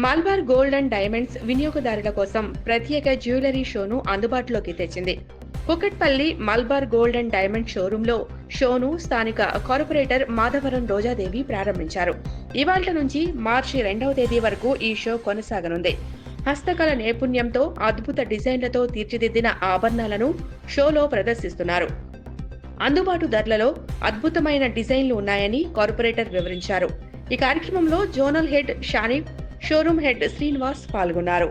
Malabar gold and diamonds వినియోగదారుల కోసం ప్రత్యేక జ్యువెలరీ షోను అందుబాటులోకి తెచ్చింది. Kukatpally Malabar gold and diamond షోరూంలో షోను స్థానిక కార్పొరేటర్ మాధవరం రోజాదేవి ప్రారంభించారు. ఇవాళ్ల నుంచి మార్చి 2వ తేదీ వరకు ఈ షో కొనసాగనుంది. హస్తకళ నైపుణ్యంతో అద్భుత డిజైన్లతో తీర్చిదిద్దిన ఆభరణాలను షోలో ప్రదర్శిస్తున్నారు. అందుబాటు ధరలలో అద్భుతమైన డిజైన్లు ఉన్నాయని కార్పొరేటర్ వివరించారు. ఈ కార్యక్రమంలో zonal head Shanif, showroom head Srinivas పాల్గొన్నారు.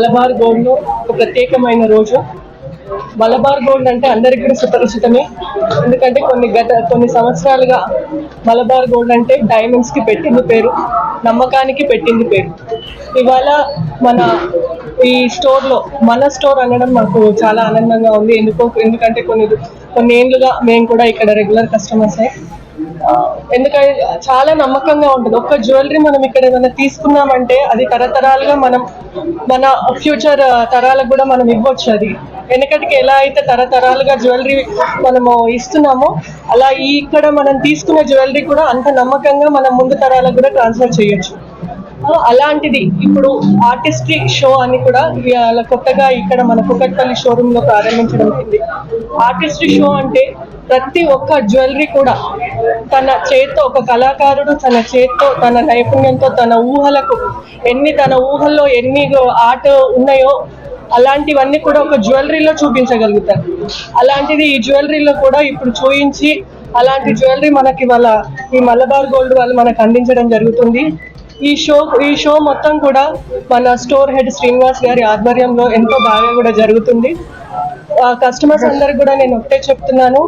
మలబార్ గోల్డ్ లో ఒక ప్రత్యేకమైన రోజు. మలబార్ గోల్డ్ అంటే అందరికీ కూడా సుపరిచితమే. ఎందుకంటే కొన్ని సంవత్సరాలుగా మలబార్ గోల్డ్ అంటే డైమండ్స్ కి పెట్టింది పేరు, నమ్మకానికి పెట్టింది పేరు. ఇవాళ మన ఈ స్టోర్ లో మన స్టోర్ అనడం మాకు చాలా ఆనందంగా ఉంది. ఎందుకంటే కొన్ని ఏళ్ళుగా మేము కూడా ఇక్కడ రెగ్యులర్ కస్టమర్స్. ఎందుకంటే చాలా నమ్మకంగా ఉంటుంది. ఒక్క జ్యువెలరీ మనం ఇక్కడ ఏమైనా తీసుకున్నామంటే అది తరతరాలుగా మన ఫ్యూచర్ తరాలకు కూడా మనం ఇవ్వచ్చు. అది వెనకటికి ఎలా అయితే తరతరాలుగా జ్యువెలరీ మనము ఇస్తున్నామో అలా ఇక్కడ మనం తీసుకున్న జ్యువెలరీ కూడా అంత నమ్మకంగా మనం ముందు తరాలకు కూడా ట్రాన్స్ఫర్ చేయొచ్చు. అలాంటిది ఇప్పుడు ఆర్టిస్ట్రీ షో అని కూడా కొత్తగా ఇక్కడ మన కుకట్పల్లి షోరూమ్ లో ప్రారంభించడం అయింది. ఆర్టిస్ట్రీ షో అంటే ప్రతి ఒక్క జ్యువెలరీ కూడా తన చేత్తో, ఒక కళాకారుడు తన చేత్తో, తన నైపుణ్యంతో, తన ఊహల్లో ఎన్ని ఆర్ట్ ఉన్నాయో అలాంటివన్నీ కూడా ఒక జ్యువెలరీలో చూపించగలుగుతారు. అలాంటిది ఈ జ్యువెలరీలో కూడా ఇప్పుడు చూపించి అలాంటి జ్యువెలరీ మనకి ఈ మలబార్ గోల్డ్ వాళ్ళు మనకు అందించడం జరుగుతుంది. ఈ షో మొత్తం కూడా మన స్టోర్ హెడ్ శ్రీనివాస్ గారి ఆధ్వర్యంలో ఎంతో బాగా కూడా జరుగుతుంది. కస్టమర్స్ అందరికి కూడా నేను ఒకటే చెప్తున్నాను,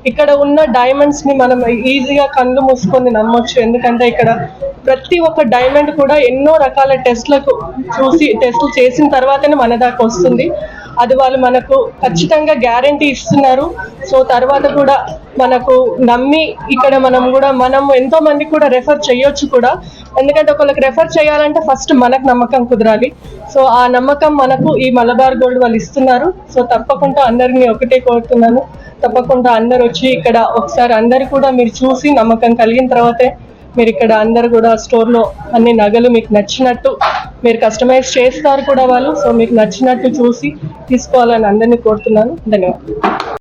ఇక్కడ ఉన్న డైమండ్స్ ని మనం ఈజీగా కళ్ళు మూసుకొని నమ్మొచ్చు. ఎందుకంటే ఇక్కడ ప్రతి ఒక్క డైమండ్ కూడా ఎన్నో రకాల టెస్టులు చేసిన తర్వాతనే మన దాకా వస్తుంది. అది వాళ్ళు మనకు ఖచ్చితంగా గ్యారంటీ ఇస్తున్నారు. సో తర్వాత కూడా మనకు నమ్మి ఇక్కడ మనం ఎంతో మంది కూడా రెఫర్ చేయొచ్చు కూడా. ఎందుకంటే ఒకళ్ళకి రెఫర్ చేయాలంటే ఫస్ట్ మనకు నమ్మకం కుదరాలి. సో ఆ నమ్మకం మనకు ఈ మలబార్ గోల్డ్ వాళ్ళు ఇస్తున్నారు. సో తప్పకుండా అందరినీ ఒకటే కోరుతున్నాను, తప్పకుండా అందరు వచ్చి ఇక్కడ ఒకసారి అందరు కూడా మీరు చూసి నమ్మకం కలిగిన తర్వాతే మీరు ఇక్కడ అందరు కూడా స్టోర్లో అన్ని నగలు మీకు నచ్చినట్టు మీరు కస్టమైజ్ చేస్తారు కూడా వాళ్ళు. సో మీకు నచ్చినట్టు చూసి తీసుకోవాలని అందరినీ కోరుతున్నాను. ధన్యవాదాలు.